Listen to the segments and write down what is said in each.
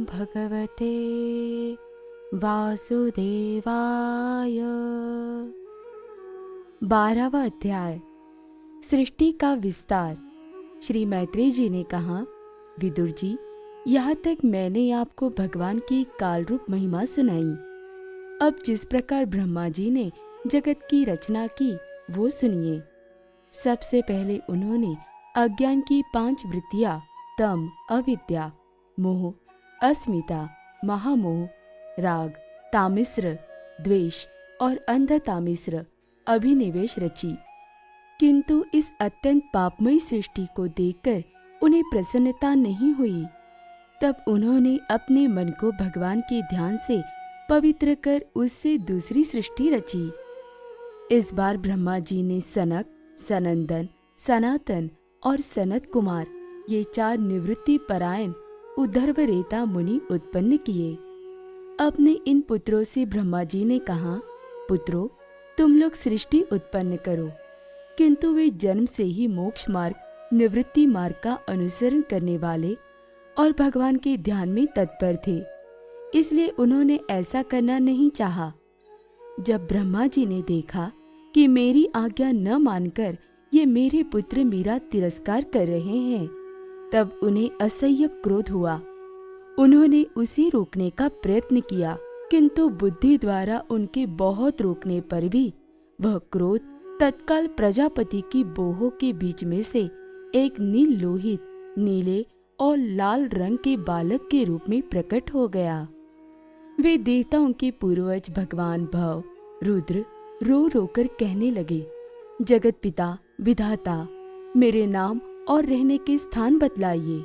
भगवते वासुदेवाय। 12वां अध्याय, सृष्टि का विस्तार। श्री मैत्रेय जी ने कहा, विदुर जी, यहाँ तक मैंने आपको भगवान की काल रूप महिमा सुनाई। अब जिस प्रकार ब्रह्मा जी ने जगत की रचना की वो सुनिए। सबसे पहले उन्होंने अज्ञान की 5 वृत्तियां तम, अविद्या, मोह, अस्मिता, महामोह, राग, तामिश्र, द्वेष और अंधतामिश्र अभिनिवेश रची। किंतु इस अत्यंत पापमयी सृष्टि को देखकर उन्हें प्रसन्नता नहीं हुई। तब उन्होंने अपने मन को भगवान के ध्यान से पवित्र कर उससे दूसरी सृष्टि रची। इस बार ब्रह्मा जी ने सनक, सनंदन, सनातन और सनत कुमार ये 4 निवृत्ति परायण उद्धर्वरेता मुनि उत्पन्न किए। अपने इन पुत्रों से ब्रह्मा जी ने कहा, पुत्रों, तुम लोग सृष्टि उत्पन्न करो। किंतु वे जन्म से ही मोक्ष मार्ग, निवृत्ति मार्ग का अनुसरण करने वाले और भगवान के ध्यान में तत्पर थे, इसलिए उन्होंने ऐसा करना नहीं चाहा। जब ब्रह्मा जी ने देखा कि मेरी आज्ञा न मानकर ये मेरे पुत्र मेरा तिरस्कार कर रहे हैं, तब उन्हें असह्य क्रोध हुआ। उन्होंने उसे रोकने का प्रयत्न किया, किंतु बुद्धि द्वारा उनके बहुत रोकने पर भी वह क्रोध तत्काल प्रजापति की बोहों के बीच में से एक नील लोहित, नीले और लाल रंग के बालक के रूप में प्रकट हो गया। वे देवताओं के पूर्वज भगवान भव, रुद्र रो रोकर कहने लगे, जगत पिता, विधाता, मेरे नाम और रहने के स्थान बतलाइए।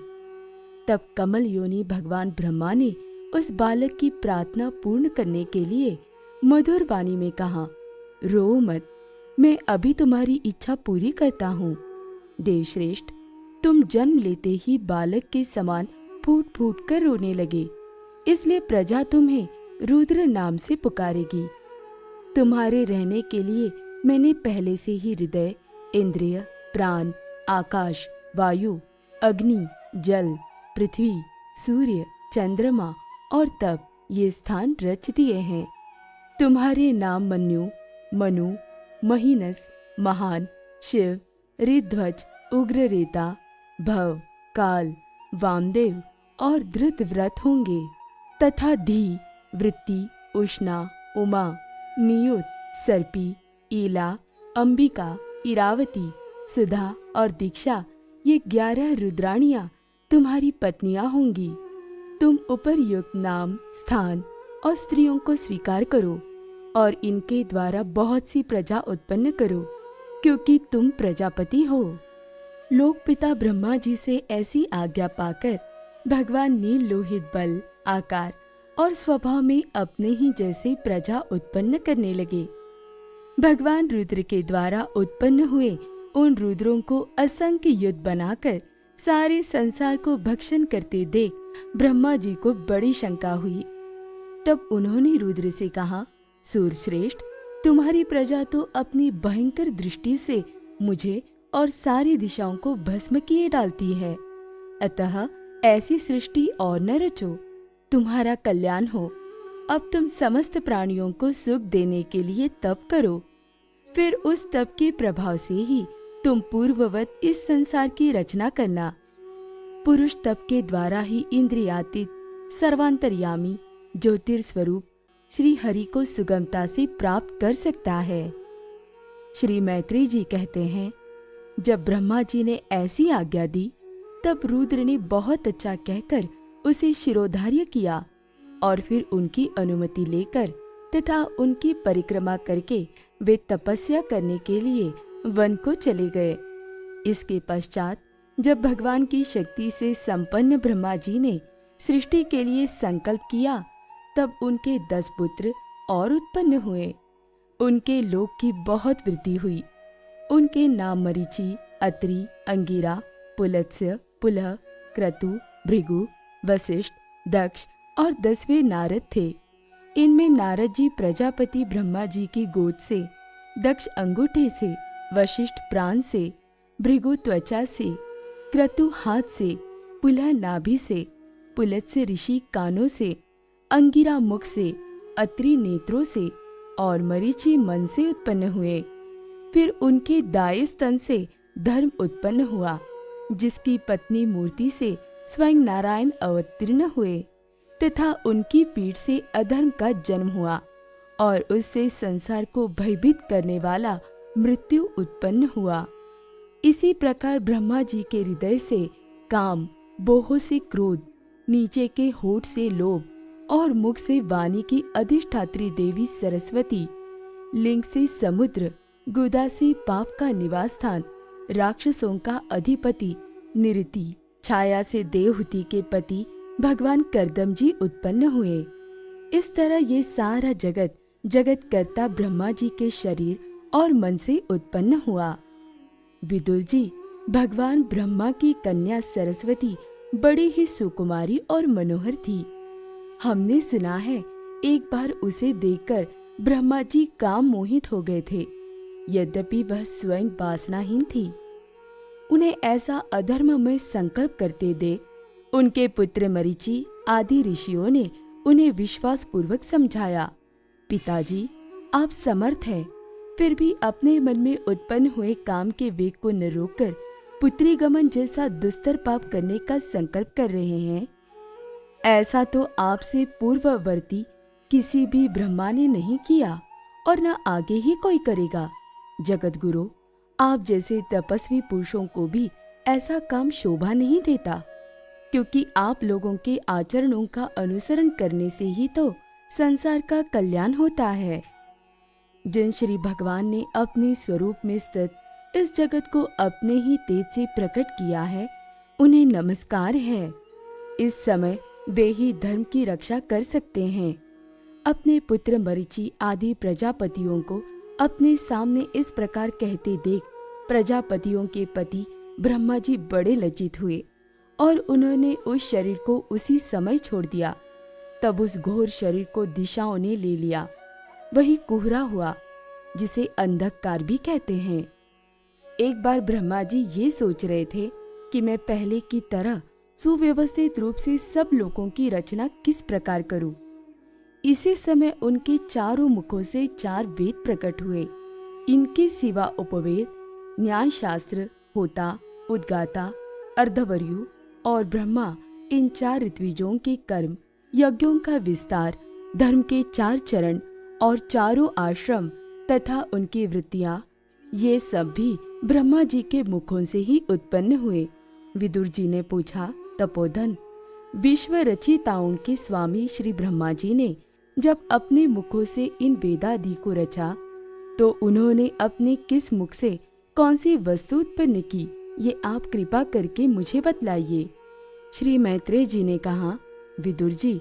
तब कमल योनि भगवान ब्रह्मा ने उस बालक की प्रार्थना पूर्ण करने के लिए मधुर वाणी में कहा, रो मत, मैं अभी तुम्हारी इच्छा पूरी करता हूँ। देवश्रेष्ठ, तुम जन्म लेते ही बालक के समान फूट फूट कर रोने लगे, इसलिए प्रजा तुम्हें रुद्र नाम से पुकारेगी। तुम्हारे रहने के लिए मैंने पहले से ही हृदय, इंद्रिय, प्राण, आकाश, वायु, अग्नि, जल, पृथ्वी, सूर्य, चंद्रमा और तप ये स्थान रच दिए हैं। तुम्हारे नाम मन्यु, मनु, महीनस, महान, शिव, ऋध्वज, उग्ररेता, भव, काल, वामदेव और धृतव्रत होंगे, तथा धी, वृत्ति, उष्णा, उमा, नियुत, सर्पी, ईला, अंबिका, इरावती, सुधा और दीक्षा ये 11 रुद्राणियां तुम्हारी पत्नियां होंगी। तुम उपरयुक्त नाम, स्थान और स्त्रियों को स्वीकार करो और इनके द्वारा बहुत सी प्रजा उत्पन्न करो, क्योंकि तुम प्रजापति हो। लोक पिता ब्रह्मा जी से ऐसी आज्ञा पाकर भगवान नील लोहित बल, आकार और स्वभाव में अपने ही जैसे प्रजा उत्पन्न करने लगे। भगवान रुद्र के द्वारा उत्पन्न हुए उन रुद्रों को असंख्य युद्ध बनाकर सारे संसार को भक्षण करते देख ब्रह्मा जी को बड़ी शंका हुई। तब उन्होंने रुद्र से कहा, सूरश्रेष्ठ, तुम्हारी प्रजा तो अपनी भयंकर दृष्टि से मुझे और सारी दिशाओं को भस्म किए डालती है। अतः ऐसी सृष्टि और न रचो, तुम्हारा कल्याण हो। अब तुम समस्त प्राणियों को सुख देने के लिए तप करो, फिर उस तप के प्रभाव से ही तुम पूर्ववत इस संसार की रचना करना। पुरुष तप के द्वारा ही इंद्रियातीत, सर्वांतर्यामी, ज्योतिर्स्वरूप श्री हरि को सुगमता से प्राप्त कर सकता है। श्री मैत्रेय जी कहते हैं, जब ब्रह्मा जी ने ऐसी आज्ञा दी, तब रुद्र ने बहुत अच्छा कहकर उसे शिरोधार्य किया और फिर उनकी अनुमति लेकर तथा उनकी परिक्रमा करके वे तपस्या करने के लिए वन को चले गए। इसके पश्चात जब भगवान की शक्ति से संपन्न ब्रह्मा जी ने सृष्टि के लिए संकल्प किया, तब उनके 10 पुत्र और उत्पन्न हुए। उनके लोक की बहुत वृद्धि हुई। उनके नाम मरीचि, अत्रि, अंगिरा, पुलत्स्य, पुलह, क्रतु, भृगु, वशिष्ठ, दक्ष और 10वें नारद थे। इनमें नारद जी प्रजापति ब्रह्मा जी की गोद से, दक्ष अंगूठे से, वशिष्ठ प्राण से, भृगु त्वचा से, क्रतु हाथ से, पुलह नाभि से पुलत से ऋषि कानों से, अंगिरा मुख से, अत्रि नेत्रों से और मरीचि मन से उत्पन्न हुए। फिर उनके दाएं स्तन से धर्म उत्पन्न हुआ, जिसकी पत्नी मूर्ति से स्वयं नारायण अवतीर्ण हुए, तथा उनकी पीठ से अधर्म का जन्म हुआ और उससे संसार को भयभीत करने वाला मृत्यु उत्पन्न हुआ। इसी प्रकार ब्रह्मा जी के हृदय से काम, बोह से क्रोध, नीचे के होठ से लोभ और मुख से वाणी की अधिष्ठात्री देवी सरस्वती, लिंग से समुद्र, गुदा से पाप का निवास स्थान, राक्षसों का अधिपति निरति, छाया से देवहूति के पति भगवान कर्दम जी उत्पन्न हुए। इस तरह ये सारा जगत जगत कर्ता ब्रह्मा जी के शरीर और मन से उत्पन्न हुआ। विदुर जी, भगवान ब्रह्मा की कन्या सरस्वती बड़ी ही सुकुमारी और मनोहर थी। हमने सुना है एक बार उसे देखकर ब्रह्मा जी काम मोहित हो गए थे, यद्यपि वह स्वयं वासनाहीन थी। उन्हें ऐसा अधर्ममय संकल्प करते देख उनके पुत्र मरीचि आदि ऋषियों ने उन्हें विश्वास पूर्वक समझाया, पिताजी, आप समर्थ हैं, फिर भी अपने मन में उत्पन्न हुए काम के वेग को न रोककर पुत्री गमन जैसा दुस्तर पाप करने का संकल्प कर रहे हैं। ऐसा तो आपसे पूर्ववर्ती किसी भी ब्रह्मा ने नहीं किया और न आगे ही कोई करेगा। जगत गुरु, आप जैसे तपस्वी पुरुषों को भी ऐसा काम शोभा नहीं देता, क्योंकि आप लोगों के आचरणों का अनुसरण करने से ही तो संसार का कल्याण होता है। जिन श्री भगवान ने अपने स्वरूप में स्थित इस जगत को अपने ही तेज से प्रकट किया है, उन्हें नमस्कार है। इस समय वे ही धर्म की रक्षा कर सकते हैं। अपने पुत्र मरीचि आदि प्रजापतियों को अपने सामने इस प्रकार कहते देख प्रजापतियों के पति ब्रह्मा जी बड़े लज्जित हुए और उन्होंने उस शरीर को उसी समय छोड़ दिया। तब उस घोर शरीर को दिशाओं ने ले लिया। वही कुहरा हुआ, जिसे अंधकार भी कहते हैं। एक बार ब्रह्मा जी ये सोच रहे थे कि मैं पहले की तरह सुव्यवस्थित रूप से सब लोगों की रचना किस प्रकार करूं। इसी समय उनके चारों मुखों से 4 वेद प्रकट हुए। इनके सिवा उपवेद, न्याय शास्त्र, होता, उद्गाता, अर्धवर्यु और ब्रह्मा, इन 4 ऋत्विजों के कर्म, यज्ञों का विस्तार, धर्म के 4 चरण और चारों आश्रम तथा उनकी वृत्तियां, ये सब भी ब्रह्मा जी के मुखों से ही उत्पन्न हुए। विदुर जी ने पूछा, तपोधन, विश्व रचिताओं के स्वामी श्री ब्रह्मा जी ने जब अपने मुखों से इन वेदादि को रचा, तो उन्होंने अपने किस मुख से कौन सी वस्तु उत्पन्न की, ये आप कृपा करके मुझे बतलाइए। श्री मैत्रेय जी ने कहा, विदुर जी,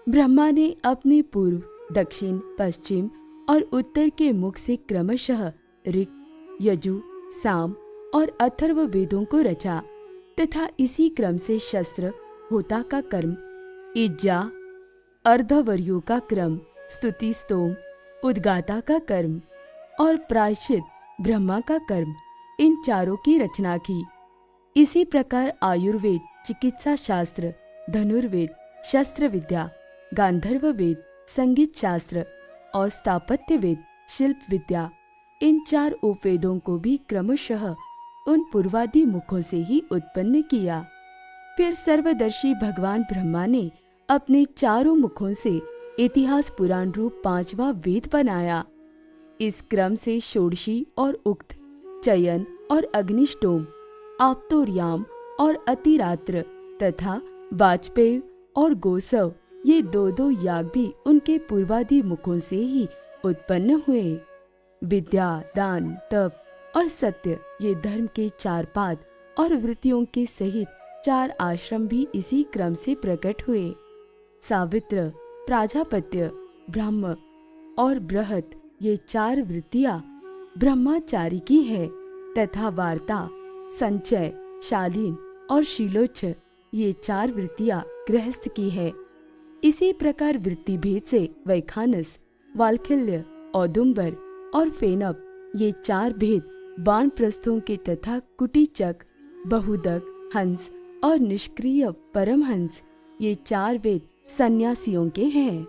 ब्रह्मा ने अपने पूर्व, दक्षिण, पश्चिम और उत्तर के मुख से क्रमशः ऋक्, यजु, साम और अथर्व वेदों को रचा तथा इसी क्रम से शस्त्र, होता का कर्म, इज्जा, अर्धवर्यु का क्रम, स्तुति, स्तोम, उद्गाता का कर्म और प्रायश्चित, ब्रह्मा का कर्म, इन चारों की रचना की। इसी प्रकार आयुर्वेद, चिकित्सा शास्त्र, धनुर्वेद, शस्त्र विद्या, गांधर्व वेद, संगीत शास्त्र और स्थापत्य वेद, शिल्प विद्या, इन 4 उपवेदों को भी क्रमशः उन पूर्वादि मुखों से ही उत्पन्न किया। फिर सर्वदर्शी भगवान ब्रह्मा ने अपने चारों मुखों से इतिहास पुराण रूप 5वां वेद बनाया। इस क्रम से षोडशी और उक्त, चयन और अग्निष्टोम, आप्तोर्याम और अतिरात्र तथा वाजपेय और गोसव, ये 2-2 याग भी उनके पूर्वादि मुखों से ही उत्पन्न हुए। विद्या, दान, तप और सत्य, ये धर्म के 4 पाद और वृत्तियों के सहित 4 आश्रम भी इसी क्रम से प्रकट हुए। सावित्र, प्राजापत्य, ब्रह्म और बृहत, ये 4 वृत्तियां ब्रह्मचारी की है तथा वार्ता, संचय, शालीन और शीलोच्छ, ये 4 वृत्तियां गृहस्थ की है। इसी प्रकार वृत्ति भेद से वैखानस, वाल्खिल्य, औदुंबर और फेनप, ये 4 भेद वानप्रस्थों के तथा कुटीचक, बहुदक, हंस और निष्क्रिय परमहंस, ये 4 वेद सन्यासियों के हैं।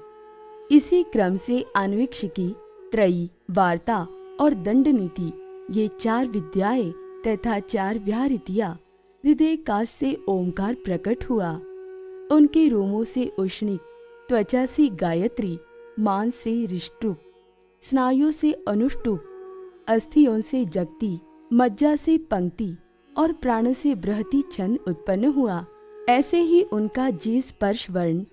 इसी क्रम से अन्वीक्षिकी, त्रयी, वार्ता और दंड नीति, ये 4 विद्याएं तथा 4 व्याहृतियां हृदय काश से ओंकार प्रकट हुआ। उनके रोमों से उष्णिक, त्वचा से गायत्री, मांस से रिष्टुप, स्नायुओं से अनुष्टुप, अस्थियों से जगती, मज्जा से पंक्ति और प्राण से बृहति छंद उत्पन्न हुआ। ऐसे ही उनका जीव स्पर्श वर्ण,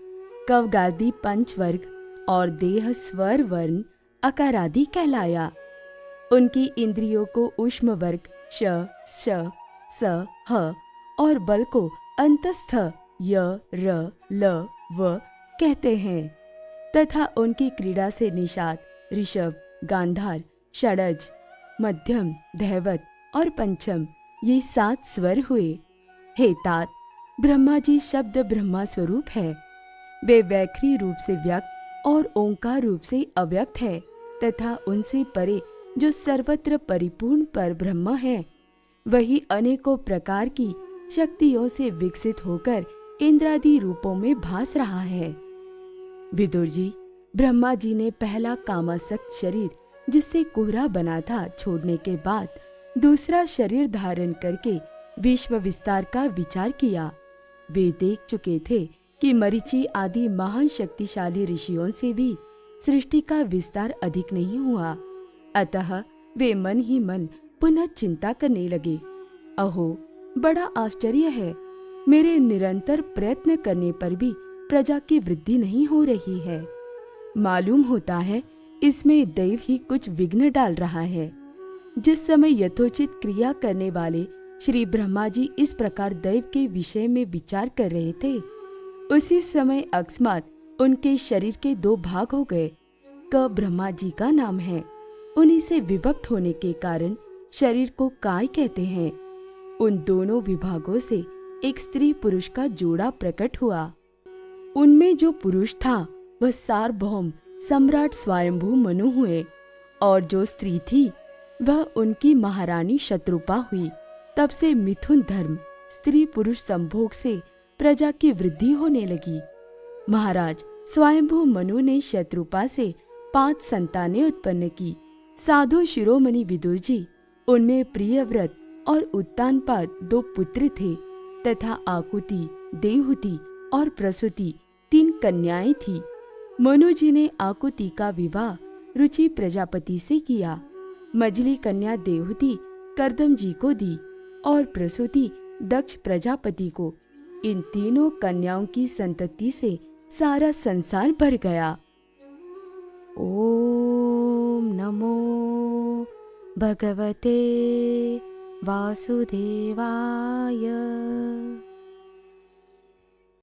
कवगादि पंचवर्ग और देह स्वर वर्ण अकारादि कहलाया। उनकी इंद्रियों को ऊष्म वर्ग श, श, स, ह और बल को अंतस्थ य, र, ल, व कहते हैं तथा उनकी क्रीड़ा से निषाद, ऋषभ, गांधार, षडज, मध्यम, धैवत और पंचम ये 7 स्वर हुए। हे तात, ब्रह्मा जी शब्द ब्रह्मा स्वरूप है। वे वैखरी रूप से व्यक्त और ओंकार रूप से अव्यक्त है तथा उनसे परे जो सर्वत्र परिपूर्ण पर ब्रह्म है, वही अनेकों प्रकार की शक्तियों से विकसित होकर इंद्रादि रूपों में भास रहा है। विदुर जी, ब्रह्मा जी ने पहला कामासक्त शरीर जिससे कोहरा बना था छोड़ने के बाद दूसरा शरीर धारण करके विश्व विस्तार का विचार किया। वे देख चुके थे कि मरीचि आदि महान शक्तिशाली ऋषियों से भी सृष्टि का विस्तार अधिक नहीं हुआ। अतः वे मन ही मन पुनः चिंता करने लगे। अहो, बड़ा आश्चर्य है, मेरे निरंतर प्रयत्न करने पर भी प्रजा की वृद्धि नहीं हो रही है। मालूम होता है इसमें दैव ही कुछ विघ्न डाल रहा है। जिस समय यथोचित क्रिया करने वाले श्री ब्रह्मा जी इस प्रकार दैव के विषय में विचार कर रहे थे, उसी समय अकस्मात उनके शरीर के 2 भाग हो गए। क ब्रह्मा जी का नाम है। उन्हीं से विभक्त होने के कारण शरीर को काय कहते हैं। उन दोनों विभागों से एक स्त्री पुरुष का जोड़ा प्रकट हुआ। उनमें जो पुरुष था वह सार्वभौम सम्राट स्वयंभू मनु हुए और जो स्त्री थी वह उनकी महारानी शत्रुपा हुई। तब से मिथुन धर्म, स्त्री पुरुष संभोग से प्रजा की वृद्धि होने लगी। महाराज, स्वयंभू मनु ने शत्रुपा से 5 संतानें उत्पन्न की। साधु शिरोमणि विदुर जी, उनमें प्रियव्रत और उत्तानपाद 2 पुत्र थे तथा आकुति, देवहूति और प्रसूति 3 कन्याएं थी। मनु जी ने आकुति का विवाह रुचि प्रजापति से किया। मझली कन्या देवहूति कर्दम जी को दी और प्रसूति दक्ष प्रजापति को। इन तीनों कन्याओं की संतति से सारा संसार भर गया। ओम नमो भगवते वासुदेवाय।